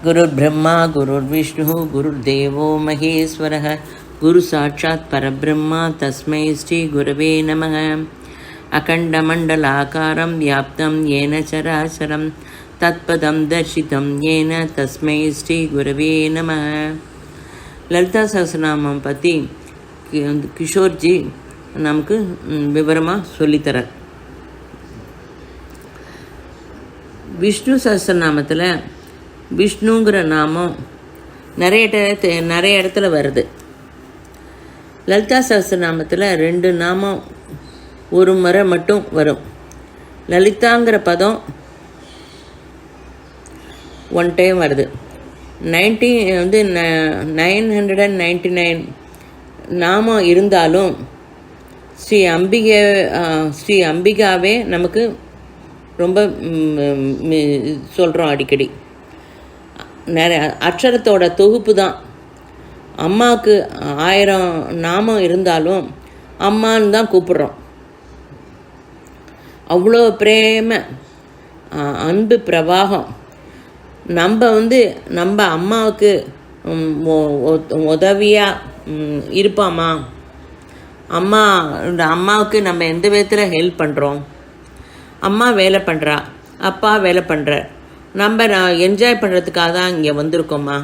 गुरुर्ब्रह्मा गुरुर्विष्णु गुरुर्देवो महेश्वरः गुरु साक्षात् परब्रह्मा तस्मै श्री गुरवे नमः। अखण्डमण्डलाकारं व्याप्तं येन चराचरं तत्पदं दर्शितं येन तस्मै श्री गुरवे नमः। லலிதா சஹஸ்ரநாமம் பற்றி கிஷோர்ஜி நமக்கு விவரமாக சொல்லித்தரார். விஷ்ணு சஹஸ்ரநாமத்தில் விஷ்ணுங்கிற நாமம் நிறைய இடத்துல வருது. லலிதா சஹஸ்ரநாமத்தில் 2 நாமம் ஒரு முறை மட்டும் வரும். லலிதாங்கிற பதம் 1 டைம் வருது. 999 நாமம் இருந்தாலும் ஸ்ரீ அம்பிகாவே நமக்கு ரொம்ப சொல்கிறோம் அடிக்கடி. நிறைய அக்ஷரத்தோட தொகுப்பு தான். அம்மாவுக்கு 1000 நாமம் இருந்தாலும் அம்மான்னு தான் கூப்பிட்றோம். அவ்வளோ பிரேம அன்பு பிரவாகம். நம்ம அம்மாவுக்கு உதவியாக இருப்பாமா, அம்மாவுக்கு நம்ம எந்த விதத்தில் ஹெல்ப் பண்ணுறோம். அம்மா வேலை பண்ணுறா, அப்பா வேலை பண்ணுறார், நம்ம என்ஜாய் பண்ணுறதுக்காக தான் இங்கே வந்திருக்கோம்மா,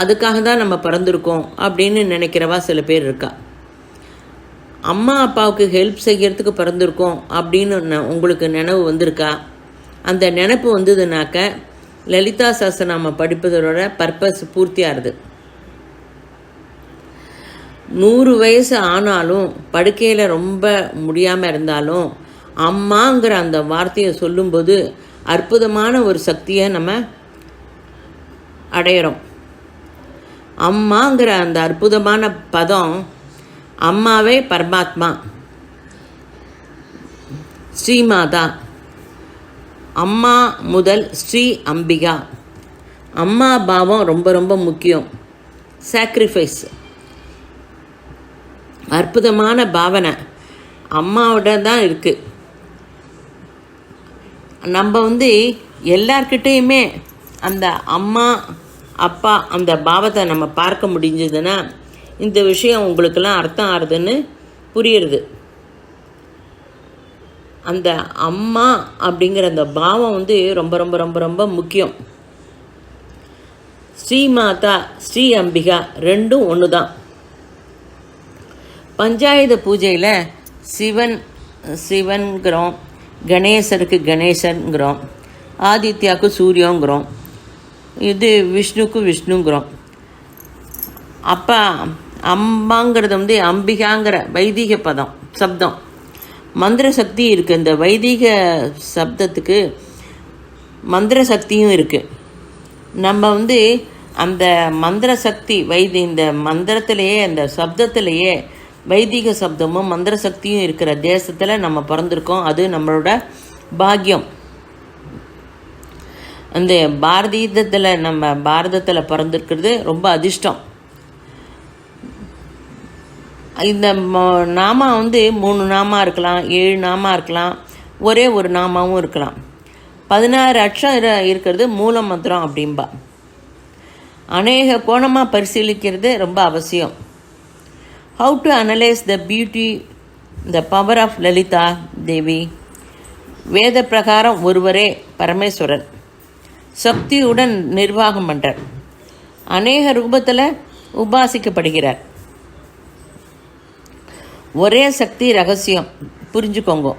அதுக்காக தான் நம்ம பிறந்திருக்கோம் அப்படின்னு நினைக்கிறவா சில பேர் இருக்கா. அம்மா அப்பாவுக்கு ஹெல்ப் செய்கிறதுக்கு பிறந்திருக்கோம் அப்படின்னு உங்களுக்கு நினைவு வந்திருக்கா? அந்த நினைப்பு வந்ததுனாக்க லலிதா சஹஸ்ரநாமம் படிப்பதோட பர்பஸ் பூர்த்தியாகுது. 100 வயசு ஆனாலும் படுக்கையில் ரொம்ப முடியாமல் இருந்தாலும் அம்மாங்கிற அந்த வார்த்தையை சொல்லும்போது அற்புதமான ஒரு சக்தியை நம்ம அடையிறோம். அம்மாங்கிற அந்த அற்புதமான பதம் அம்மாவே பரமாத்மா, ஸ்ரீமாதா. அம்மா முதல் ஸ்ரீ அம்பிகா. அம்மா பாவம் ரொம்ப ரொம்ப முக்கியம். சாக்ரிஃபைஸ், அற்புதமான பாவனை அம்மாவோட தான் இருக்குது. நம்ம எல்லார்கிட்டேயுமே அந்த அம்மா அப்பா அந்த பாவத்தை நம்ம பார்க்க முடிஞ்சதுன்னா இந்த விஷயம் உங்களுக்கெல்லாம் அர்த்தம் ஆகுதுன்னு புரியுறது. அந்த அம்மா அப்படிங்கிற அந்த பாவம் ரொம்ப ரொம்ப ரொம்ப ரொம்ப முக்கியம். ஸ்ரீமாதா ஸ்ரீ அம்பிகா ரெண்டும் ஒன்று தான். பஞ்சாயுத பூஜையில் சிவன்கிறோம், கணேசருக்கு கணேசன்கிறோம், ஆதித்யாவுக்கு சூரியங்கிறோம், இது விஷ்ணுக்கு விஷ்ணுங்கிறோம். அப்போ அம்மாங்கிறது அம்பிகாங்கிற வைதிக சப்தம், மந்திர சக்தி இருக்குது. இந்த வைதிக சப்தத்துக்கு மந்திர சக்தியும் இருக்குது. நம்ம அந்த மந்திர சக்தி இந்த மந்திரத்திலேயே அந்த சப்தத்திலேயே வைதிக சப்தமும் மந்திர சக்தியும் இருக்கிற தேசத்தில் நம்ம பிறந்திருக்கோம். அது நம்மளோட பாக்கியம். அந்த நம்ம பாரதத்தில் பிறந்திருக்கிறது ரொம்ப அதிர்ஷ்டம். இந்த நாமா 3 நாமா இருக்கலாம், 7 நாமா இருக்கலாம், ஒரே ஒரு நாமாவும் இருக்கலாம். 16 அக்ஷரம் இருக்கிறது மூல மந்திரம் அப்படின்பா. அநேக கோணமாக பரிசீலிக்கிறது ரொம்ப அவசியம். How to analyse the beauty, the power of Lalitha Devi. வேத பிரகாரம் ஒருவரே பரமேஸ்வரன் சக்தியுடன் நிர்வாகம் பண்ணுறார். அநேக ரூபத்தில் உபாசிக்கப்படுகிறார். ஒரே சக்தி ரகசியம் புரிஞ்சுக்கோங்க.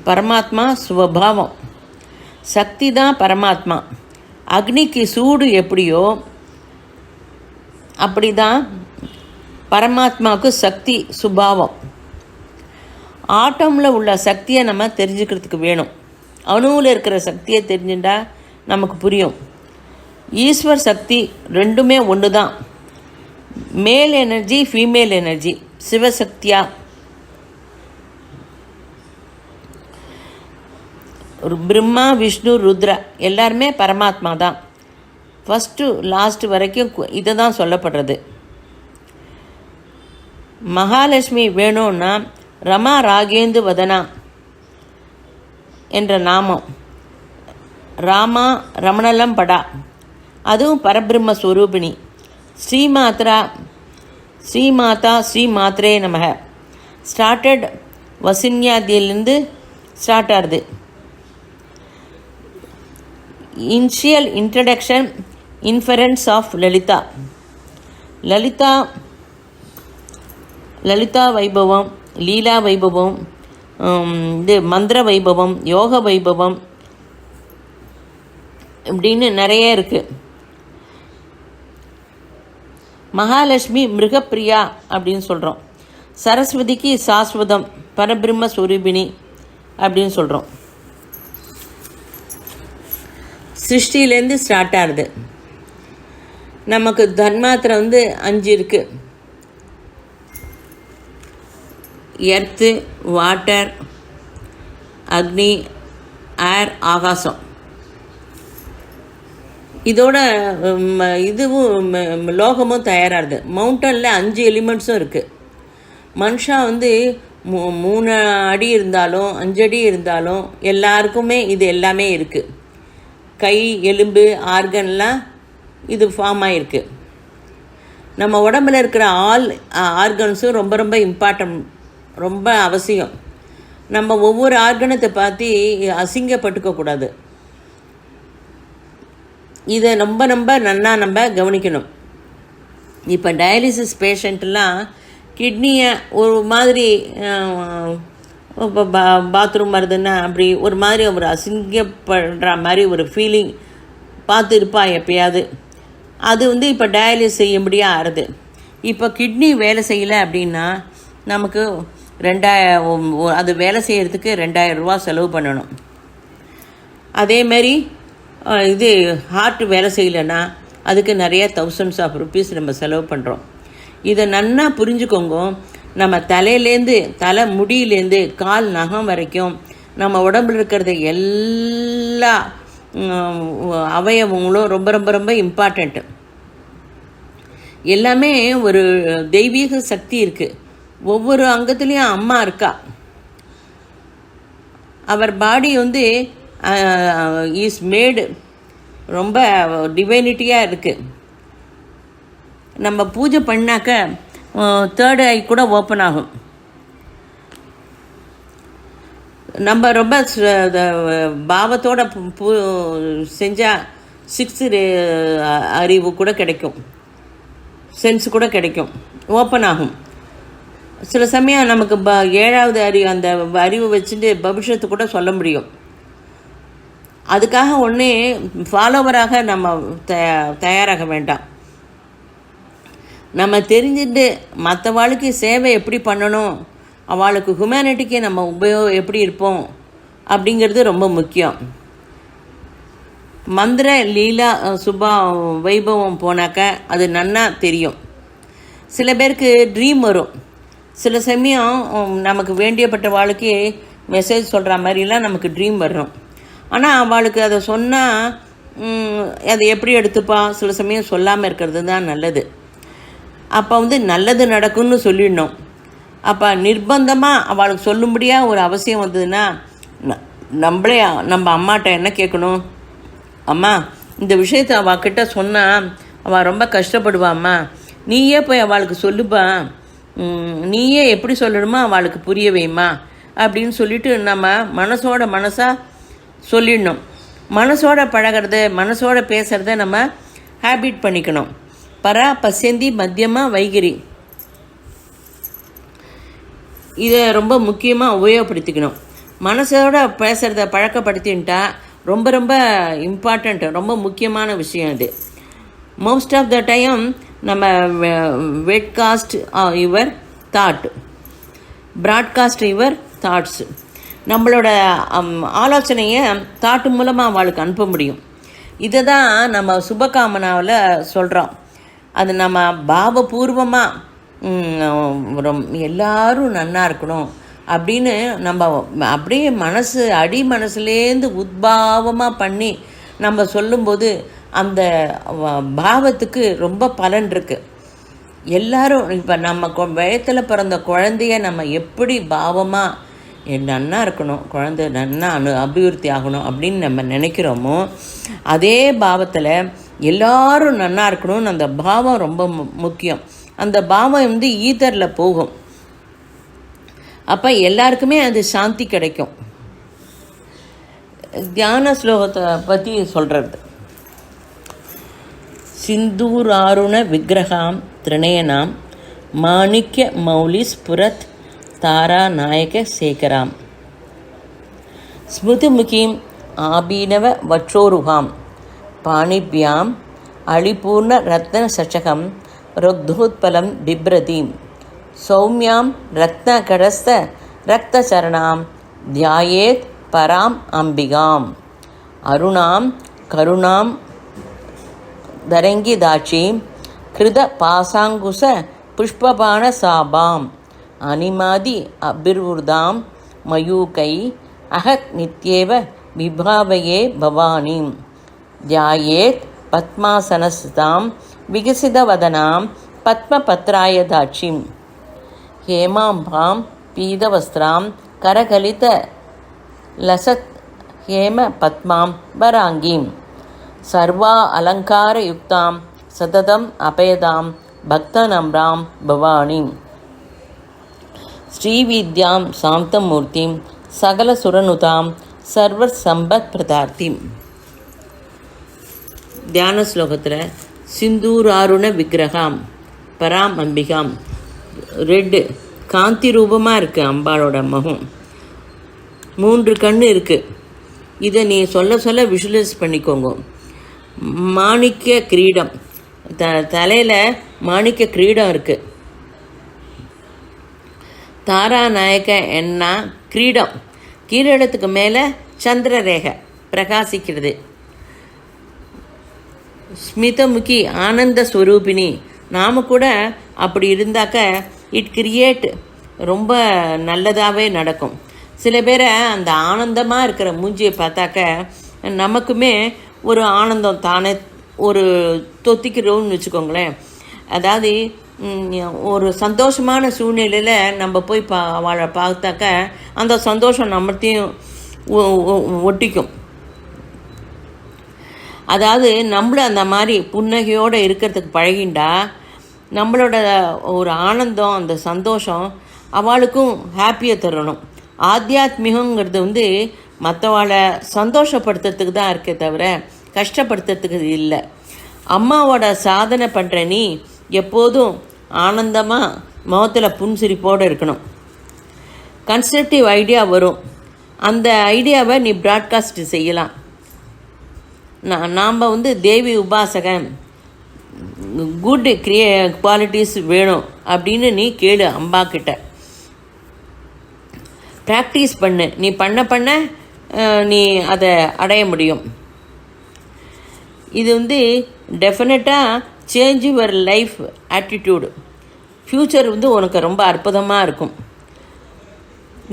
பரமாத்மா சுவபாவம் சக்தி தான் பரமாத்மா. அக்னிக்கு சூடு எப்படியோ அப்படி தான் பரமாத்மாவுக்கு சக்தி சுபாவம். ஆட்டமில் உள்ள சக்தியை நம்ம தெரிஞ்சுக்கிறதுக்கு வேணும். அணுவில் இருக்கிற சக்தியை தெரிஞ்சுட்டா நமக்கு புரியும். ஈஸ்வர் சக்தி ரெண்டுமே ஒன்று தான். மேல் எனர்ஜி, ஃபீமேல் எனர்ஜி, சிவசக்தியா. பிரம்மா, விஷ்ணு, ருத்ரா எல்லாருமே பரமாத்மா தான். ஃபஸ்ட்டு லாஸ்ட்டு வரைக்கும் இதை தான் சொல்லப்படுறது. மகாலட்சுமி வேணும்னா ரமா ராகேந்து வதனா என்ற நாமம். ராமா ரமணலம் படா, அதுவும் பரபிரம்ம ஸ்வரூபிணி. ஸ்ரீமாத்ரா, ஸ்ரீமாதா, ஸ்ரீமாத்ரே நமக ஸ்டார்டட் வசின்யாதியிலேருந்து ஸ்டார்ட் ஆகுது. Initial introduction inference of Lalitha. Lalitha வைபவம், லீலா வைபவம், மந்திர வைபவம், யோக வைபவம் இப்படின்னு நிறைய இருக்குது. மகாலட்சுமி மிருகப்பிரியா அப்படின்னு சொல்கிறோம். சரஸ்வதிக்கு சாஸ்வதம், பரபிரம்ம ஸ்வரூபிணி அப்படின்னு சொல்கிறோம். சிருஷ்டிலேருந்து ஸ்டார்ட் ஆகுது. நமக்கு தன்மாத்திரை 5 இருக்குது. எர்த்து, வாட்டர், அக்னி, ஏர், ஆகாசம். இதோட இதுவும் லோகமும் தயாராகுது. மவுண்டனில் 5 எலிமெண்ட்ஸும் இருக்குது. மனுஷா 3 அடி இருந்தாலும் 5 அடி இருந்தாலும் எல்லாருக்குமே இது எல்லாமே இருக்குது. கை, எலும்பு, ஆர்கன்லாம் இது ஃபார்ம் ஆகிருக்கு. நம்ம உடம்பில் இருக்கிற ஆர்கன்ஸும் ரொம்ப ரொம்ப இம்பார்ட்டன்ட், ரொம்ப அவசியம். நம்ம ஒவ்வொரு ஆர்கனத்தை பார்த்து அசிங்கப்பட்டுக்கக்கூடாது. இதை நம்ம கவனிக்கணும். இப்போ டயாலிசிஸ் பேஷண்ட்லாம் கிட்னியை ஒரு மாதிரி இப்போ பாத்ரூம் வருதுன்னா அப்படி ஒரு மாதிரி ஒரு அசிங்கப்படுற மாதிரி ஒரு ஃபீலிங் பார்த்துருப்பா எப்பயாவது. அது இப்போ டயாலிசிஸ் செய்யும்படியாக ஆறுது. இப்போ கிட்னி வேலை செய்யலை அப்படின்னா நமக்கு 2000 அது வேலை செய்கிறதுக்கு 2000 ரூபா செலவு பண்ணணும். அதேமாரி இது ஹார்ட் வேலை செய்யலைன்னா அதுக்கு நிறைய தௌசண்ட்ஸ் ஆஃப் ருபீஸ் நம்ம செலவு பண்ணுறோம். இதை நன்னா புரிஞ்சுக்கோங்க. நம்ம தலையிலேருந்து தலை முடியிலேருந்து கால் நகம் வரைக்கும் நம்ம உடம்புல இருக்கிறது எல்லா அவயவங்களும் ரொம்ப ரொம்ப ரொம்ப இம்பார்ட்டண்ட்டு. எல்லாமே ஒரு தெய்வீக சக்தி இருக்குது. ஒவ்வொரு அங்கத்துலேயும் அம்மா இருக்கா. அவர் பாடி இஸ் மேடு ரொம்ப டிவைனிட்டியாக இருக்குது. நம்ம பூஜை பண்ணாக்க 3rd ஐ கூட ஓப்பன் ஆகும். நம்ம ரொம்ப பாவத்தோட செஞ்சால் 6th அறிவு கூட கிடைக்கும், சென்ஸ் கூட கிடைக்கும், ஓப்பன் ஆகும். சில சமயம் நமக்கு 7வது அறிவு, அந்த அறிவு வச்சுட்டு பவிஷ்யத்து கூட சொல்ல முடியும். அதுக்காக ஒன்றே ஃபாலோவராக நம்ம தயாராக வேண்டாம். நம்ம தெரிஞ்சுட்டு மற்றவாளுக்கு சேவை எப்படி பண்ணணும், அவளுக்கு ஹியூமனிட்டிக்கு நம்ம உபயோகம் எப்படி இருப்போம் அப்படிங்கிறது ரொம்ப முக்கியம். மந்திர லீலா சுபா வைபவம் போனாக்க அது நன்னா தெரியும். சில பேருக்கு ட்ரீம் வரும். சில சமயம் நமக்கு வேண்டியப்பட்ட வாழ்க்கை மெசேஜ் சொல்கிற மாதிரிலாம் நமக்கு ட்ரீம் வரணும். ஆனால் அவளுக்கு அதை சொன்னால் அதை எப்படி எடுத்துப்பா, சில சமயம் சொல்லாமல் இருக்கிறது தான் நல்லது. அப்போ நல்லது நடக்கும்னு சொல்லிடணும். அப்போ நிர்பந்தமாக அவளுக்கு சொல்லும்படியாக ஒரு அவசியம் வந்ததுன்னா நம்ம அம்மாட்ட என்ன கேட்கணும், அம்மா இந்த விஷயத்தை அவகிட்ட சொன்னால் அவள் ரொம்ப கஷ்டப்படுவாம்மா, நீயே போய் அவளுக்கு சொல்லுப்பா, நீயே எப்படி சொல்லணுமா அவளுக்கு புரிய வைமா அப்படின்னு சொல்லிட்டு நம்ம மனசோட மனசாக சொல்லிடணும். மனசோட பழகிறது, மனசோட பேசுகிறத நம்ம ஹேபிட் பண்ணிக்கணும். பரா பசந்தி மத்தியமா வைகிரி, இதை ரொம்ப முக்கியமாக உபயோகப்படுத்திக்கணும். மனசோட பேசுகிறத பழக்கப்படுத்தின்ட்டா ரொம்ப ரொம்ப இம்பார்ட்டண்ட், ரொம்ப முக்கியமான விஷயம் இது. மோஸ்ட் ஆஃப் த டைம் நம்ம வெட்காஸ்ட் your thought, broadcast your thoughts, நம்மளோட ஆலோசனையை தாட்டு மூலமாக அவளுக்கு அனுப்ப முடியும். இதை தான் நம்ம சுபகாமனாவில் சொல்கிறோம். அது நம்ம பாவபூர்வமாக எல்லாரும் நன்னா இருக்கணும் அப்படின்னு நம்ம அப்படியே மனசு அடி மனசுலேருந்து உத்பாவமாக பண்ணி நம்ம சொல்லும்போது அந்த பாவத்துக்கு ரொம்ப பலன் இருக்குது. எல்லாரும் இப்போ நம்ம வயத்தில் பிறந்த குழந்தைய நம்ம எப்படி பாவமாக நன்னா இருக்கணும், குழந்தை நன்னா அபிவிருத்தி ஆகணும் அப்படின்னு நம்ம நினைக்கிறோமோ, அதே பாவத்தில் எல்லாரும் நன்னா இருக்கணும்னு அந்த பாவம் ரொம்ப முக்கியம். அந்த பாவம் ஈதரில் போகும். அப்போ எல்லாருக்குமே அது சாந்தி கிடைக்கும். தியான ஸ்லோகத்தை பற்றி சொல்கிறது. சிந்தூராருண விக்கிரகாம் திரிணயனாம் மாணிக்ய மௌலி ஸ்புரத் தாரா நாயக சேகராம் ஸ்மிருதிமுகீம் ஆபீனவ வற்றோருகாம் பாணிபியாம் அழிபூர்ண ரத்ன சச்சகம் ருக்தோத்பலம் பிப்ரதீம் சௌமியாம் ரத்னகடஸ்த ரக்தசரணாம் தியாயேத் பராம் அம்பிகாம் அருணாம் கருணாம் தரங்கிதாட்சீம் கிருத பாசாங்குச புஷ்பபான சாபாம் அனிமாதி அபிர்வுர்தாம் மயூகை அஹத் நித்யேவ விபாவையே பவானீம் தியாயேத் பத்மாசனஸ்தாம் விகசிதவதனாம் பத்மபத்ராயதாட்சிம் ஹேமாம்பாம் பீதவஸ்திராம் கரகலித லசத் ஹேம பத்மாம் வராங்கீம் சர்வா அலங்காரயுக்தாம் சததம் அபயதாம் பக்தநம்ராம் பவானீம் ஸ்ரீவித்யாம் சாந்தமூர்த்திம் சகல சுரனுதாம் சர்வர் சம்பத் பிரதார்த்திம். தியான ஸ்லோகத்தில் சிந்தூராருண விக்கிரகாம் பராம் அம்பிகாம், ரெட்டு காந்தி ரூபமாக இருக்குது அம்பாளோட முகம், 3 கண்ணு இருக்குது. இதை நீ சொல்ல சொல்ல விஷுவலைஸ் பண்ணிக்கோங்க. மாணிக்க கிரீடம், தலையில் மாணிக்க கிரீடம் இருக்குது. தாரா நாயக என்ன கிரீடம், கிரீடத்துக்கு மேலே சந்திரரேகை பிரகாசிக்கிறது. ஸ்மிதமுகி ஆனந்த ஸ்வரூபிணி, நாம் கூட அப்படி இருந்தாக்க இட் கிரியேட் ரொம்ப நல்லதாகவே நடக்கும். சில பேரை அந்த ஆனந்தமாக இருக்கிற மூஞ்சியை பார்த்தாக்க நமக்குமே ஒரு ஆனந்தம் தானே ஒரு தொத்திக்கிறோன்னு வச்சுக்கோங்களேன். அதாவது ஒரு சந்தோஷமான சூழ்நிலையில் நம்ம போய் அவளை பார்த்தாக்க அந்த சந்தோஷம் நம்மத்தையும் ஒட்டிக்கும். அதாவது நம்மளும் அந்த மாதிரி புன்னகையோடு இருக்கிறதுக்கு பழகிண்டா நம்மளோட ஒரு ஆனந்தம் அந்த சந்தோஷம் அவளுக்கும் ஹாப்பியை தரணும். ஆத்தியாத்மிகங்கிறது மற்றவாளை சந்தோஷப்படுத்துறதுக்கு தான் இருக்கே தவிர கஷ்டப்படுத்துறதுக்கு இல்லை. அம்மாவோட சாதனை பண்ணுற நீ எப்போதும் ஆனந்தமாக முகத்தில் புன்சிரிப்போடு இருக்கணும். கன்ஸ்ட்ரக்டிவ் ஐடியா வரும், அந்த ஐடியாவை நீ ப்ராட்காஸ்ட் செய்யலாம். நாம் தேவி உபாசகன், குட் குவாலிட்டிஸ் வேணும் அப்படின்னு நீ கேளு அம்பா கிட்ட. ப்ராக்டிஸ் பண்ணு, நீ பண்ண நீ அதை அடைய முடியும். இது டெஃபினட்டாக change your life attitude. Future உனக்கு ரொம்ப அற்புதமாக இருக்கும்.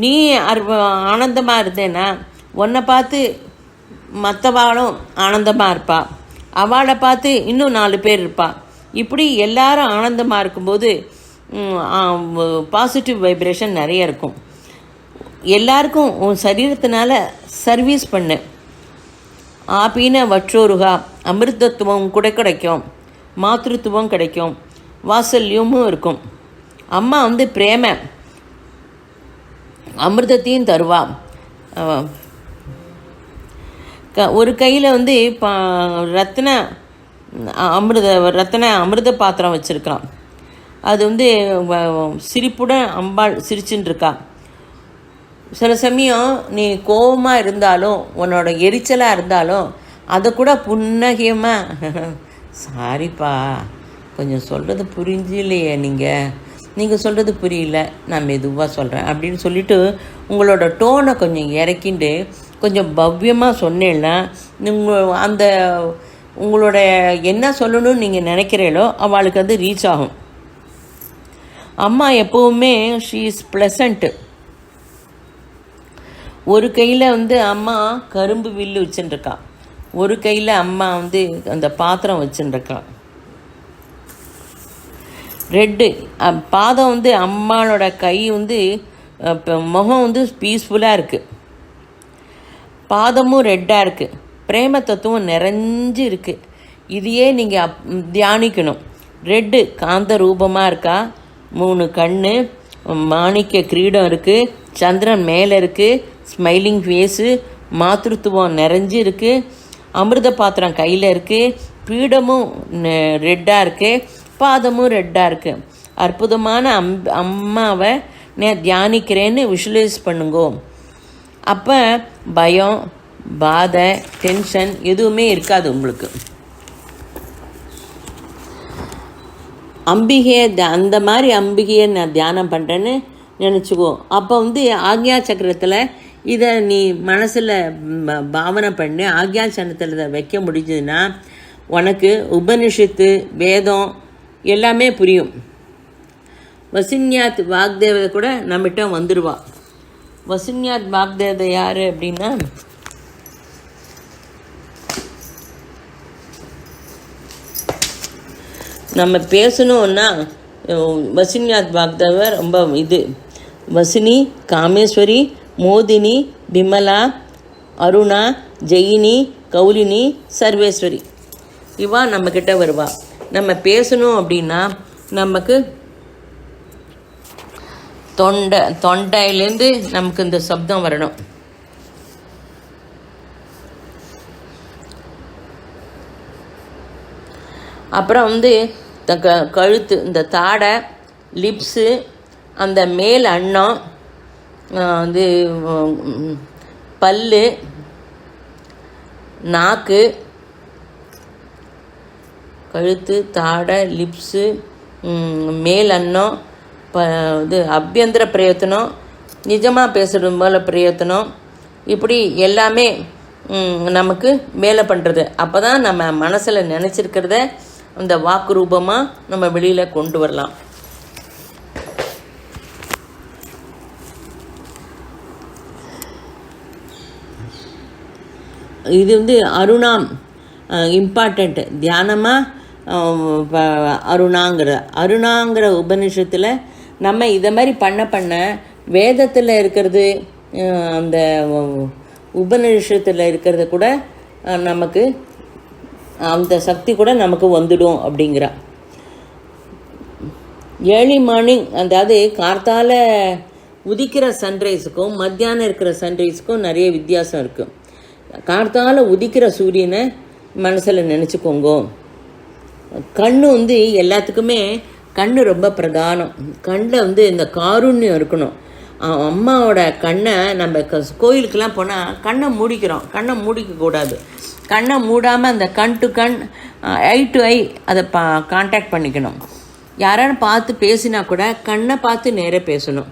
நீ ஆனந்தமாக இருந்தேன்னா உன்னை பார்த்து மற்றவாளும் ஆனந்தமாக இருப்பா, அவளை பார்த்து இன்னும் 4 பேர் இருப்பா. இப்படி எல்லாரும் ஆனந்தமாக இருக்கும்போது பாசிட்டிவ் வைப்ரேஷன் நிறைய இருக்கும். எல்லாருக்கும் உன் சரீரத்தினால சர்வீஸ் பண்ணு. ஆபீன வற்றோருகா, அமிர்தத்துவம் கூட கிடைக்கும், மாத்ருத்துவம் கிடைக்கும், வாசல்யமும் இருக்கும். அம்மா பிரேம அமிர்தத்தையும் தருவா. ஒரு கையில் ரத்ன அமிர்த பாத்திரம் வச்சுருக்கான். அது சிரிப்புடன் அம்பாள் சிரிச்சுன்னு இருக்கா. சில சமயம் நீ கோபமாக இருந்தாலும் உன்னோட எரிச்சலாக இருந்தாலும் அதை கூட புன்னகையமாக சாரிப்பா கொஞ்சம் சொல்கிறது புரிஞ்சில்லையே நீங்கள் சொல்கிறது புரியல, நான் மெதுவாக சொல்கிறேன் அப்படின்னு சொல்லிவிட்டு உங்களோட டோனை கொஞ்சம் இறக்கிண்டு கொஞ்சம் பவ்யமாக சொன்னேன்னா அந்த உங்களோட என்ன சொல்லணும்னு நீங்கள் நினைக்கிறீங்களோ அவளுக்கு அது ரீச் ஆகும். அம்மா எப்போவுமே ஷீ இஸ் ப்ளசண்ட்டு. ஒரு கையில் அம்மா கரும்பு வில்லு வச்சுட்டுருக்கா, ஒரு கையில் அம்மா அந்த பாத்திரம் வச்சுட்டுருக்கா. ரெட்டு பாதம் அம்மாவோட கை முகம் பீஸ்ஃபுல்லாக இருக்குது, பாதமும் ரெட்டாக இருக்குது, பிரேம தத்துவம் நிறைஞ்சு இருக்குது. இதையே நீங்கள் தியானிக்கணும். ரெட்டு காந்த ரூபமாக இருக்கா, 3 கண், மாணிக்க கிரீடம் இருக்குது, சந்திரன் மேலே இருக்குது, ஸ்மைலிங் ஃபேஸு, மாதృத்துவம் நிறைஞ்சு இருக்குது, அமிர்த பாத்திரம் கையில் இருக்குது, பீடமும் ரெட்டாக இருக்குது, பாதமும் ரெட்டாக இருக்குது. அற்புதமான அம்மாவை நான் தியானிக்கிறேன்னு விஷுவலைஸ் பண்ணுங்கோ. அப்போ பயம், பாதை, டென்ஷன் எதுவுமே இருக்காது உங்களுக்கு. அம்பிகையை அந்த மாதிரி அம்பிகையை நான் தியானம் பண்ணுறேன்னு நினச்சிக்கோ. அப்போ ஆக்ஞா சக்கரத்தில் இதை நீ மனசில் பாவனை பண்ணி ஆக்ஞா சக்கரத்தில் இதை வைக்க முடிஞ்சதுன்னா உனக்கு உபனிஷத்து, வேதம் எல்லாமே புரியும். வசின்யாத் வாக்தேவதை கூட நம்மகிட்ட வந்துடுவா. வசின்யாத் வாக்தேவதை யார் அப்படின்னா, நம்ம பேசணுன்னா வசின்யாத் வாக்தேவ ரொம்ப வசினி, காமேஸ்வரி, மோதினி, பிமலா, அருணா, ஜெயினி, கௌலினி, சர்வேஸ்வரி இவா நம்மக்கிட்ட வருவா. நம்ம பேசணும் அப்படின்னா நமக்கு தொண்டையிலேருந்து நமக்கு இந்த சப்தம் வரணும். அப்புறம் கழுத்து, இந்த தாடை, லிப்ஸு, அந்த மேல் அன்னம், பல்லு, நாக்கு, கழுத்து, தாடை, லிப்ஸு, மேல் அன்னம், அபியந்திர பிரயத்தனம், நிஜமாக பேசுகிறது மேலே பிரயத்தனம், இப்படி எல்லாமே நமக்கு மேலே பண்ணுறது. அப்போ தான் நம்ம மனசில் நினச்சிருக்கிறத அந்த வாக்கு ரூபமாக நம்ம வெளியில் கொண்டு வரலாம். இது அருணாம் இம்பார்ட்டண்ட். தியானமாக அருணாங்கிற உபனிஷத்தில் நம்ம இதை மாதிரி பண்ண வேதத்தில் இருக்கிறது, அந்த உபநிஷத்தில் இருக்கிறது கூட நமக்கு அந்த சக்தி கூட நமக்கு வந்துடும் அப்படிங்கிறா. ஏர்லி மார்னிங், அதாவது கார்த்தால உதிக்கிற சன்ரைஸுக்கும் மத்தியானம் இருக்கிற சன்ரைஸுக்கும் நிறைய வித்தியாசம் இருக்குது. கார்த்தால உதிக்கிற சூரியனை மனசில் நினச்சிக்கோங்கோ. கண்ணு எல்லாத்துக்குமே கண்ணு ரொம்ப பிரதானம். கண்ணில் இந்த காருண்யம் இருக்கணும். அம்மாவோட கண்ணை நம்ம கோயிலுக்கெல்லாம் போனால் கண்ணை மூடிக்கிறோம், கண்ணை மூடிக்கக்கூடாது. கண்ணை மூடாமல் அந்த கண் டு கண், ஐ டு ஐ அதை கான்டாக்ட் பண்ணிக்கணும். யாரான்னு பார்த்து பேசினா கூட கண்ணை பார்த்து நேராக பேசணும்.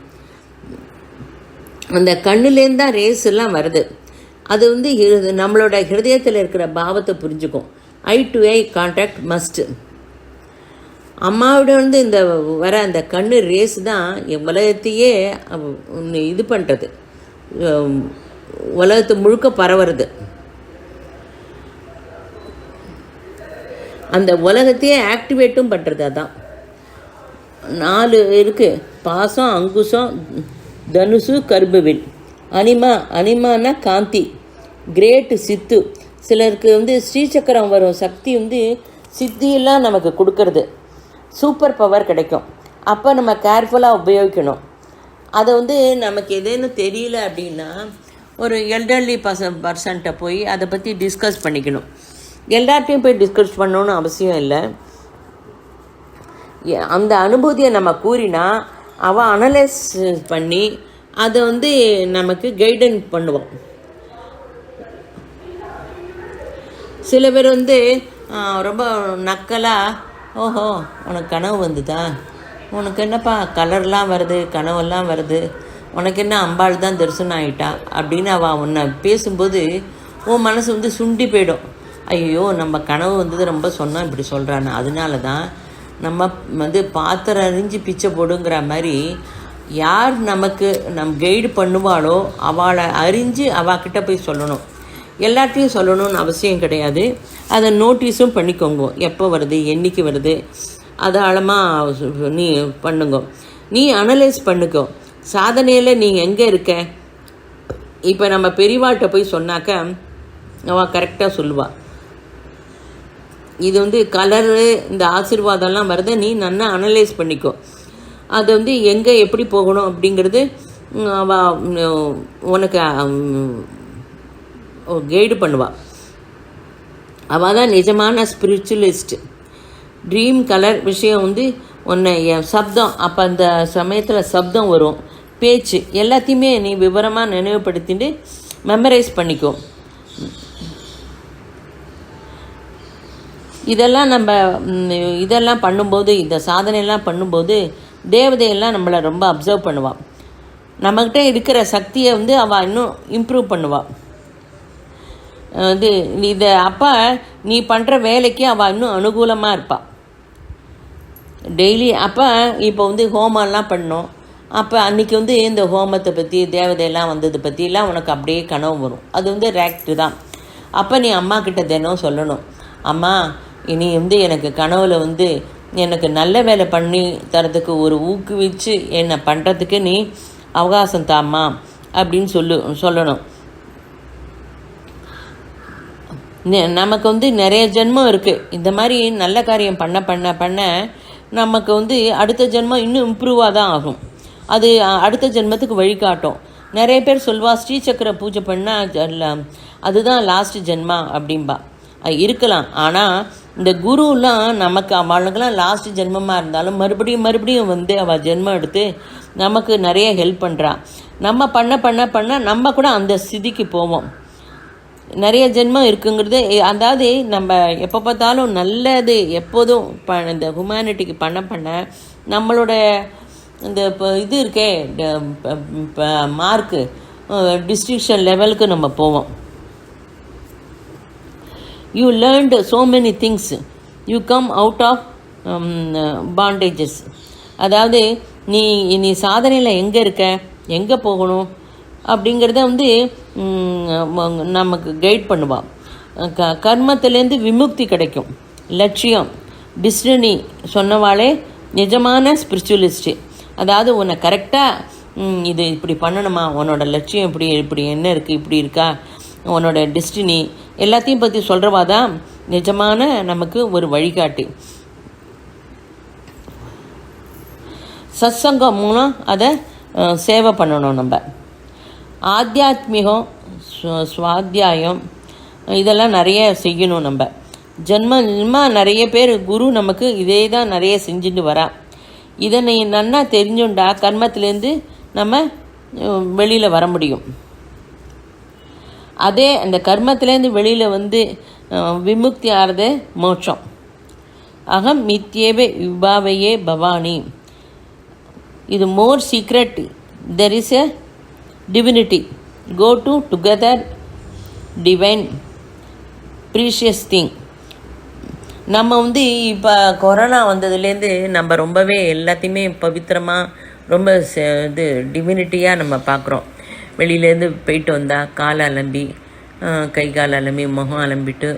அந்த கண்ணுலேருந்து தான் ரேஸ் எல்லாம் வருது. அது நம்மளோட ஹிருதயத்தில் இருக்கிற பாவத்தை புரிஞ்சுக்கும். ஐ டு ஐ கான்டாக்ட் மஸ்ட்டு. அம்மாவோட இந்த வர அந்த கண்ணு ரேஸ் தான் உலகத்தையே இது பண்ணுறது, உலகத்தை முழுக்க பரவுறது. அந்த உலகத்தையே ஆக்டிவேட்டும் பண்ணுறது. அதான் 4 இருக்குது: பாசம், அங்குசம், தனுசு, கர்பவில். அனிமானா காந்தி, கிரேட்டு சித்து. சிலருக்கு ஸ்ரீசக்கரம் வரும் சக்தி சித்தியெல்லாம் நமக்கு கொடுக்கறது, சூப்பர் பவர் கிடைக்கும். அப்போ நம்ம கேர்ஃபுல்லாக உபயோகிக்கணும். அதை நமக்கு எதுன்னு தெரியல அப்படின்னா ஒரு எல்டர்லி பர்சன்ட்டை போய் அதை பற்றி டிஸ்கஸ் பண்ணிக்கணும். எல்லார்ட்டையும் போய் டிஸ்கஸ் பண்ணணுன்னு அவசியம் இல்லை. அந்த அனுபூதியை நம்ம கூறினா அவள் அனலைஸ் பண்ணி அதை வந்து நமக்கு கைடன் பண்ணுவோம். சில பேர் வந்து ரொம்ப நக்கலாக, ஓஹோ உனக்கு கனவு வந்துதா, உனக்கு என்னப்பா கலர்லாம் வருது, கனவெல்லாம் வருது, உனக்கு என்ன அம்பாள் தான் தரிசனம் ஆகிட்டா அப்படின்னு அவள் உன்னை பேசும்போது உன் மனசு வந்து சுண்டி போயிடும். ஐயோ நம்ம கனவு வந்தது ரொம்ப சொன்னால் இப்படி சொல்கிறான்னு. அதனால தான் நம்ம வந்து பாத்திரம் அறிஞ்சு பிச்சை போடுங்கிற மாதிரி யார் நமக்கு கைடு பண்ணுவாளோ அவளை அறிஞ்சு அவகிட்ட போய் சொல்லணும். எல்லாத்தையும் சொல்லணும்னு அவசியம் கிடையாது. அதை நோட்டீஸும் பண்ணிக்கோங்க, எப்போ வருது, என்றைக்கு வருது, அதை ஆழமாக நீ பண்ணுங்க. நீ அனலைஸ் பண்ணிக்கோ, சாதனையில் நீ எங்கே இருக்க. இப்போ நம்ம பெரியவாள்கிட்ட போய் சொன்னாக்க அவள் கரெக்டாக சொல்லுவாள். இது வந்து கலரு இந்த ஆசீர்வாதம்லாம் வருது, நீ நல்லா அனலைஸ் பண்ணிக்கோ. அது வந்து எங்கே எப்படி போகணும் அப்படிங்கிறது அவள் உனக்கு கைடு பண்ணுவாள். அவள் தான் நிஜமான ஸ்பிரிச்சுவலிஸ்ட். ட்ரீம் கலர் விஷயம் வந்து உன்னை சப்தம், அப்போ அந்த சமயத்தில் சப்தம் வரும், பேச்சு எல்லாத்தையுமே நீ விவரமாக நினைவுபடுத்திட்டு மெமரைஸ் பண்ணிக்கோ. இதெல்லாம் பண்ணும்போது, இந்த சாதனையெல்லாம் பண்ணும்போது தேவதையெல்லாம் நம்மளை ரொம்ப அப்சர்வ் பண்ணுவாள். நம்மக்கிட்ட இருக்கிற சக்தியை வந்து அவள் இன்னும் இம்ப்ரூவ் பண்ணுவாள். இதை அப்போ நீ பண்ணுற வேலைக்கு அவள் இன்னும் அனுகூலமாக இருப்பாள். டெய்லி அப்போ இப்போ வந்து ஹோமம்லாம் பண்ணோம், அப்போ அன்றைக்கி வந்து இந்த ஹோமத்தை பற்றி தேவதையெல்லாம் வந்ததை பற்றிலாம் உனக்கு அப்படியே கனவு வரும். அது வந்து ரேக்டு தான். அப்போ நீ அம்மா கிட்ட தினம் சொல்லணும், அம்மா இனி வந்து எனக்கு கனவுல வந்து எனக்கு நல்ல வேலை பண்ணி தரத்துக்கு ஒரு ஊக்குவிச்சு என்னை பண்ணுறதுக்கு நீ அவகாசம் தாம்மா அப்படின்னு சொல்லணும். நமக்கு வந்து நிறைய ஜென்மம் இருக்குது. இந்த மாதிரி நல்ல காரியம் பண்ண பண்ண பண்ண நமக்கு வந்து அடுத்த ஜென்மம் இன்னும் இம்ப்ரூவாக தான் ஆகும். அது அடுத்த ஜென்மத்துக்கு வழிகாட்டும். நிறைய பேர் சொல்வா, ஸ்ரீசக்கர பூஜை பண்ணால் அதுதான் லாஸ்ட் ஜென்மா அப்படின்பா. இருக்கலாம். ஆனால் இந்த குருலாம் நமக்கு அவளுக்கெல்லாம் லாஸ்ட் ஜென்மமாக இருந்தாலும் மறுபடியும் வந்து அவள் ஜென்மம் எடுத்து நமக்கு நிறைய ஹெல்ப் பண்ணுறா. நம்ம பண்ண பண்ண பண்ண நம்ம கூட அந்த ஸ்திதிக்கு போவோம். நிறைய ஜென்மம் இருக்குங்கிறது, அதாவது நம்ம எப்போ பார்த்தாலும் நல்லது எப்போதும் இந்த ஹியூமனிட்டிக்கு பண்ண பண்ண நம்மளோட இந்த இது இருக்கே மார்க்கு டிஸ்டிங்ஷன் லெவலுக்கு நம்ம போவோம். You learned so many things. You come out of bondages. அதாவது நீ சாதனையில் எங்கே இருக்க, எங்கே போகணும் அப்படிங்கிறத வந்து நமக்கு கைட் பண்ணுவாள். கர்மத்திலேருந்து விமுக்தி கிடைக்கும், லட்சியம், டிஸ்டினி சொன்னவாளே நிஜமான ஸ்பிரிச்சுவலிஸ்ட்டு. அதாவது உன்னை கரெக்டாக இது இப்படி பண்ணணுமா, உன்னோட லட்சியம் இப்படி என்ன இருக்குது, இப்படி இருக்கா, உன்னோட டெஸ்டினி எல்லாத்தையும் பற்றி சொல்கிறவா தான் நிஜமான நமக்கு ஒரு வழிகாட்டி. சத்சங்கம் மூலம் அதை சேவை பண்ணணும். நம்ம ஆத்தியாத்மிகம், சுவாத்தியாயம் இதெல்லாம் நிறைய செய்யணும். நம்ம ஜென்ம நிறைய பேர் குரு நமக்கு இதே தான் நிறைய செஞ்சுட்டு வரா. இதனை நன்னா தெரிஞ்சுண்டா கர்மத்திலேருந்து நம்ம வெளியில் வர முடியும். அதே அந்த கர்மத்திலேருந்து வெளியில் வந்து விமுக்தி ஆகிறது மோட்சம். அகம் மித்யேவே விபாவையே பவானி. இது more secret. There is a divinity. Go to together divine precious thing. நம்ம வந்து இப்போ கொரோனா வந்ததுலேருந்து நம்ம ரொம்பவே எல்லாத்தையுமே பவித்திரமாக ரொம்ப இது டிவினிட்டியாக நம்ம பார்க்குறோம். வெளியிலேருந்து போயிட்டு வந்தால் காலை அலம்பி, கை கால் அலம்பி, முகம் அலம்பிட்டு,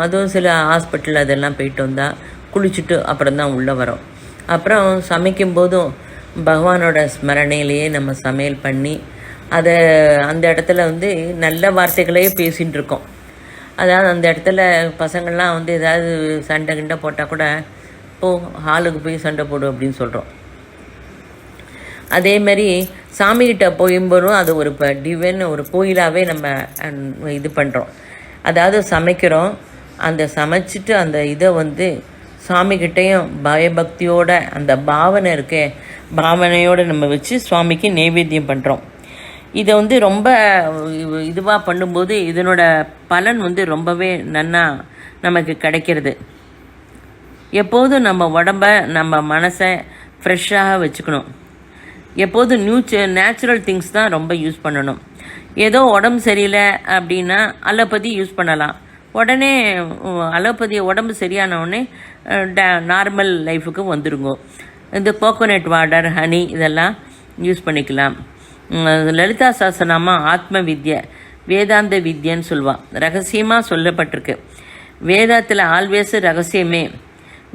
அதுவும் சில ஹாஸ்பிட்டல் அதெல்லாம் போயிட்டு வந்தால் குளிச்சுட்டு அப்புறம் தான் உள்ளே வரோம். அப்புறம் சமைக்கும் போதும் பகவானோட ஸ்மரணையிலேயே நம்ம சமையல் பண்ணி அதை அந்த இடத்துல வந்து நல்ல வார்த்தைகளையே பேசிகிட்டு இருக்கோம். அதாவது அந்த இடத்துல பசங்கள்லாம் வந்து ஏதாவது சண்டை கிண்டை போட்டால் கூட ஹாலுக்கு போய் சண்டை போடு அப்படின்னு சொல்கிறோம். அதேமாரி சாமிகிட்ட போகும்போதும் அது ஒரு டிவைன் ஒரு கோயிலாகவே நம்ம இது பண்ணுறோம். அதாவது சமைக்கிறோம், அந்த சமைச்சிட்டு அந்த இதை வந்து சுவாமிகிட்டையும் பயபக்தியோட அந்த பாவனை இருக்கே, பாவனையோடு நம்ம வச்சு சுவாமிக்கு நைவேத்தியம் பண்ணுறோம். இதை வந்து ரொம்ப இதுவாக பண்ணும்போது இதனோட பலன் வந்து ரொம்பவே நன்னா நமக்கு கிடைக்கிறது. எப்போதும் நம்ம உடம்ப நம்ம மனசை ஃப்ரெஷ்ஷாக வச்சுக்கணும். எப்போதும் நேச்சுரல் திங்ஸ் தான் ரொம்ப யூஸ் பண்ணணும். ஏதோ உடம்பு சரியில்லை அப்படின்னா அலோபதி யூஸ் பண்ணலாம். உடனே அலோபதி உடம்பு சரியான உடனே நார்மல் லைஃபுக்கு வந்துருங்க. இந்த கோகோனட் வாட்டர், ஹனி இதெல்லாம் யூஸ் பண்ணிக்கலாம். லலிதா சாஸ்திரநாமா ஆத்ம வித்யை, வேதாந்த வித்யன்னு சொல்லுவாள். ரகசியமாக சொல்லப்பட்டிருக்கு. வேதத்தில் ஆல்வேஸ் ரகசியமே.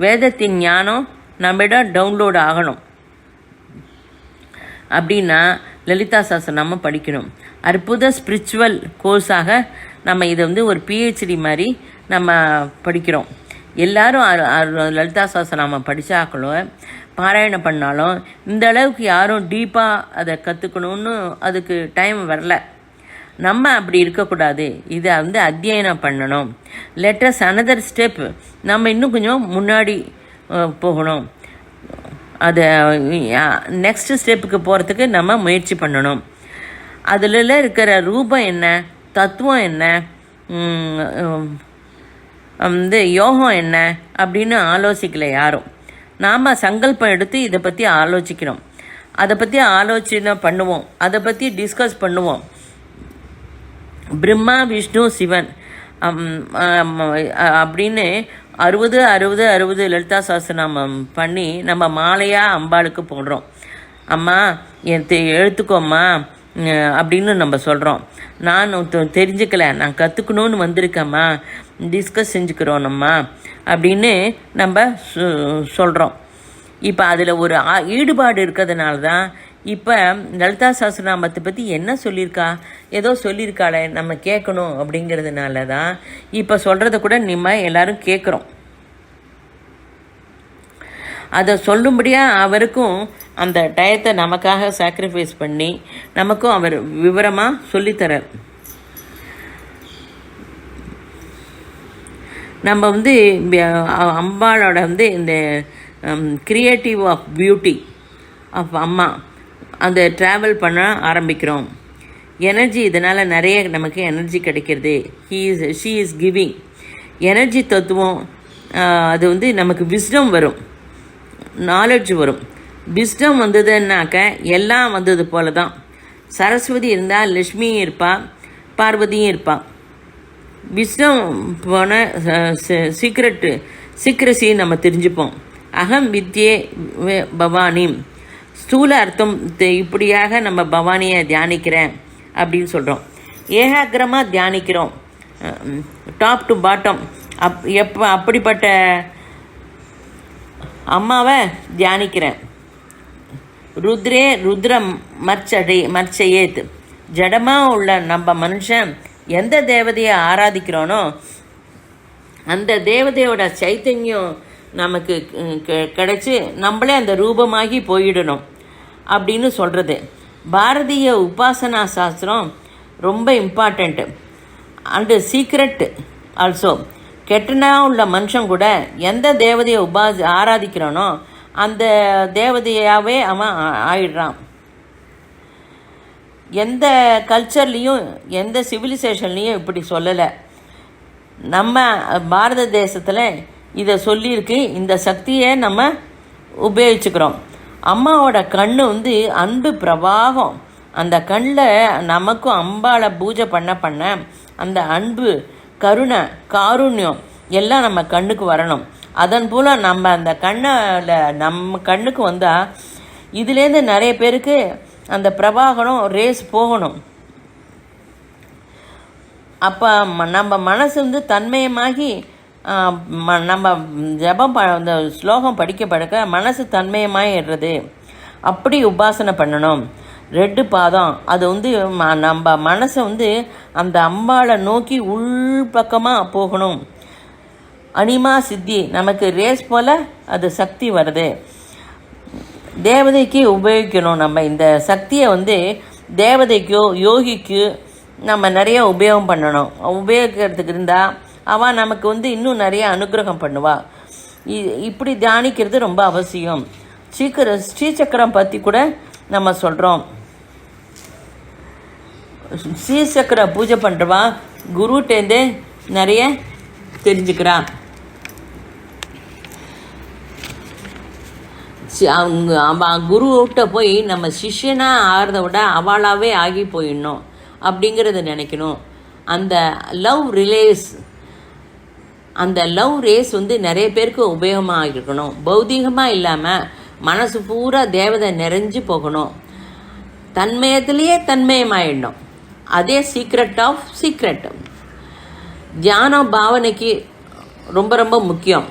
வேதத்தின் ஞானம் நம்மிடம் டவுன்லோட் ஆகணும் அப்படின்னா லலிதா சாஸ்திரநாமம் படிக்கணும். அற்புத ஸ்பிரிச்சுவல் கோர்ஸாக நம்ம இதை வந்து ஒரு பிஹெச்டி மாதிரி நம்ம படிக்கிறோம். எல்லாரும் லலிதா சாஸ்திரநாமம் படித்தாக்களும் பாராயணம் பண்ணாலும் இந்த அளவுக்கு யாரும் டீப்பாக அதை கற்றுக்கணுன்னு அதுக்கு டைம் வரல. நம்ம அப்படி இருக்கக்கூடாது. இதை வந்து அத்தியனம் பண்ணணும். லெட்டஸ் அனதர் ஸ்டெப், நம்ம இன்னும் கொஞ்சம் முன்னாடி போகணும். அதை நெக்ஸ்ட் ஸ்டெப்புக்கு போகிறதுக்கு நம்ம முயற்சி பண்ணணும். அதில் இருக்கிற ரூபம் என்ன, தத்துவம் என்ன, வந்து யோகம் என்ன அப்படின்னு ஆலோசிக்கலை யாரும். நாம் சங்கல்பம் எடுத்து இதை பற்றி ஆலோசிக்கிறோம். அதை பற்றி ஆலோசனை பண்ணுவோம். அதை பற்றி டிஸ்கஸ் பண்ணுவோம். பிரம்மா, விஷ்ணு, சிவன் அப்படின்னு 60 லலிதா சாஸ்திரநாமம் பண்ணி நம்ம மாலையாக அம்பாளுக்கு போடுறோம். அம்மா எழுத்துக்கோம்மா அப்படின்னு நம்ம சொல்கிறோம். நான் தெரிஞ்சுக்கல, நான் கற்றுக்கணுன்னு வந்திருக்கேம்மா, டிஸ்கஸ் செஞ்சுக்கிறோம் நம்ம அப்படின்னு நம்ம சொல்கிறோம். இப்போ அதில் ஒரு ஈடுபாடு இருக்கிறதுனால தான் இப்போ லலிதா சாஸ்திரநாமத்தை பற்றி என்ன சொல்லியிருக்கா, ஏதோ சொல்லியிருக்காளே நம்ம கேட்கணும் அப்படிங்கிறதுனால தான் இப்போ சொல்கிறத கூட நம்ம எல்லோரும் கேட்குறோம். அதை சொல்லும்படியாக அவருக்கும் அந்த டயத்தை நமக்காக சாக்ரிஃபைஸ் பண்ணி நமக்கும் அவர் விவரமாக சொல்லித்தரார். நம்ம வந்து அம்பாளோட வந்து இந்த கிரியேட்டிவ் ஆஃப் பியூட்டி ஆஃப் அம்மா அந்த ட்ராவல் பண்ண ஆரம்பிக்கிறோம். எனர்ஜி இதனால் நிறைய நமக்கு எனர்ஜி கிடைக்கிறது. ஷீ இஸ் கிவிங் எனர்ஜி தத்துவம். அது வந்து நமக்கு விஸ்டம் வரும், நாலெட்ஜ் வரும். விஸ்டம் வந்ததுன்னாக்க எல்லாம் வந்தது போல தான். சரஸ்வதி இருந்தால் லக்ஷ்மியும் இருப்பாள், பார்வதியும் இருப்பாள். விஸ்டம் போன சீக்ரஸி நம்ம தெரிஞ்சுப்போம். அகம் வித்யே பவானி, ஸ்தூல அர்த்தம் இப்படியாக நம்ம பவானியை தியானிக்கிறேன் அப்படின்னு சொல்கிறோம். ஏகாகிரமாக தியானிக்கிறோம், டாப் டு பாட்டம். அப்படிப்பட்ட அம்மாவை தியானிக்கிறேன். ருத்ரே ருத்ரம் மர்ச்சயேத். ஜடமாக உள்ள நம்ம மனுஷன் எந்த தேவதையை ஆராதிக்கிறோனோ அந்த தேவதையோட சைத்தன்யம் நமக்கு கிடைச்சி நம்மளே அந்த ரூபமாகி போயிடணும் அப்படின்னு சொல்கிறது. பாரதிய உபாசனா சாஸ்திரம் ரொம்ப இம்பார்ட்டண்ட்டு அண்டு சீக்ரெட் ஆல்சோ. கெட்டனா உள்ள மனுஷன் கூட எந்த தேவதையை ஆராதிக்கிறானோ அந்த தேவதையாகவே அவன் ஆயிடுறான். எந்த கல்ச்சர்லேயும் எந்த சிவிலைசேஷன்லேயும் இப்படி சொல்லலை. நம்ம பாரத தேசத்தில் இதை சொல்லியிருக்கு. இந்த சக்தியை நம்ம உபயோகிச்சுக்கிறோம். அம்மாவோட கண் வந்து அன்பு பிரவாகம். அந்த கண்ணில் நமக்கும் அம்பாளை பூஜை பண்ண அந்த அன்பு, கருணை, காருண்யம் எல்லாம் நம்ம கண்ணுக்கு வரணும். அதன் போல் நம்ம அந்த கண்ணில் நம்ம கண்ணுக்கு வந்தால் இதுலேருந்து நிறைய பேருக்கு அந்த பிரவாகனம் ரேஸ் போகணும். அப்போ நம்ம மனசு வந்து தன்மயமாகி நம்ம ஜபம் அந்த ஸ்லோகம் படிக்க மனசு தன்மயமாகிடுறது. அப்படி உபாசனை பண்ணணும். 2 பாதம் அது வந்து நம்ம மனசை வந்து அந்த அம்பாளை நோக்கி உள்பக்கமாக போகணும். அனிமா சித்தி நமக்கு ரேஸ் போல் அது சக்தி வருது. தேவதைக்கு உபயோகிக்கணும். நம்ம இந்த சக்தியை வந்து தேவதைக்கோ யோகிக்கு நம்ம நிறைய உபயோகம் பண்ணணும். உபயோகிக்கிறதுக்கு இருந்தால் அவள் நமக்கு வந்து இன்னும் நிறைய அனுகிரகம் பண்ணுவாள். இப்படி தியானிக்கிறது ரொம்ப அவசியம். ஸ்ரீசக்கரம் பற்றி கூட நம்ம சொல்கிறோம். ஸ்ரீசக்கர பூஜை பண்ணுறவா குருட்டேருந்தே நிறைய தெரிஞ்சுக்கிறா. குருவிட்ட போய் நம்ம சிஷ்யனாக ஆகிறத விட அவளாவே ஆகி போயிடணும் அப்படிங்கிறத நினைக்கணும். அந்த லவ் ரேஸ் நிறைய பேருக்கு உபயோகமாக இருக்கணும். பௌதிகமாக இல்லாமல் மனசு பூரா தேவதை நிறைஞ்சு போகணும். தன்மயத்திலேயே தன்மயமாயிடணும். அதே சீக்ரெட். தியானம் பாவனைக்கு ரொம்ப ரொம்ப முக்கியம்.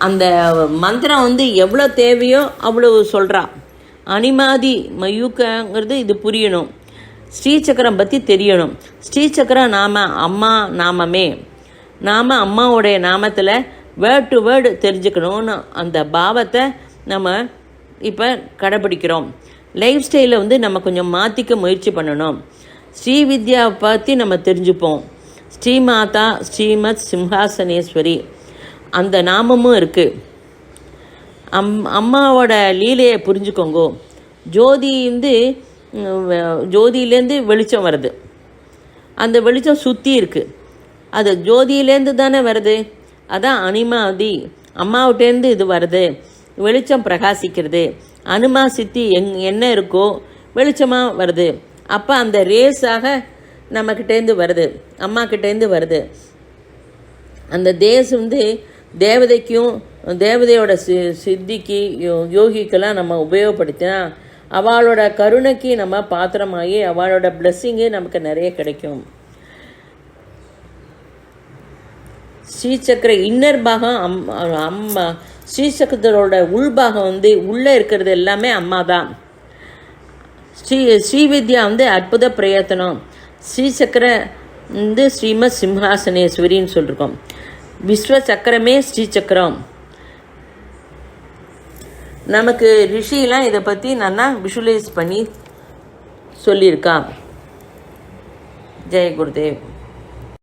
அந்த மந்திரம் எவ்வளோ தேவையோ அவ்வளோ சொல்கிறா. அனிமாதி மயூக்கங்கிறது இது புரியணும். ஸ்ரீசக்கரம் பற்றி தெரியணும். ஸ்ரீசக்கரம் அம்மா நாமமே. அம்மாவுடைய நாமத்தில் வேர்ட் டு வேர்டு தெரிஞ்சுக்கணும்னு அந்த பாவத்தை நம்ம இப்போ கடைப்பிடிக்கிறோம். லைஃப் ஸ்டைலை நம்ம கொஞ்சம் மாற்றிக்க முயற்சி பண்ணணும். ஸ்ரீவித்யாவை பற்றி நம்ம தெரிஞ்சுப்போம். ஸ்ரீமாதா ஸ்ரீமத் சிம்ஹாசனேஸ்வரி அந்த நாமமும் இருக்குது. அம்மாவோட லீலையை புரிஞ்சுக்கோங்க. ஜோதியிலேருந்து வெளிச்சம் வருது. அந்த வெளிச்சம் சுற்றி இருக்குது. அது ஜோதியிலேருந்து தானே வருது. அதான் அனிமாதி. அம்மாவிட்டேருந்து இது வருது. வெளிச்சம் பிரகாசிக்கிறது. அனுமா சித்தி என்ன இருக்கோ வெளிச்சமாக வருது. அப்போ அந்த ரேஸாக நம்மக்கிட்டேருந்து வருது, அம்மாக்கிட்டேருந்து வருது. அந்த தேசம் தேவதைக்கும் தேவதையோட சித்திக்கு யோகிக்கெல்லாம் நம்ம உபயோகப்படுத்தினா அவளோட கருணைக்கு நம்ம பாத்திரமாகி அவளோட பிளெஸ்ஸிங்கு நமக்கு நிறைய கிடைக்கும். ஸ்ரீசக்கர இன்னர் பாகம் அம்மா. ஸ்ரீசக்கரத்தோட உள்பாகம் உள்ளே இருக்கிறது எல்லாமே அம்மா தான். ஸ்ரீவித்யா அற்புத பிரயத்தனம். ஸ்ரீசக்கர ஸ்ரீமத் சிம்ஹாசனேஸ்வரின்னு சொல்லியிருக்கோம். விஸ்வ சக்கரமே ஸ்ரீசக்கரம். நமக்கு ரிஷிலாம் இதை பற்றி நல்லா விஷுவலைஸ் பண்ணி சொல்லியிருக்கா. ஜெய் குருதேவ்.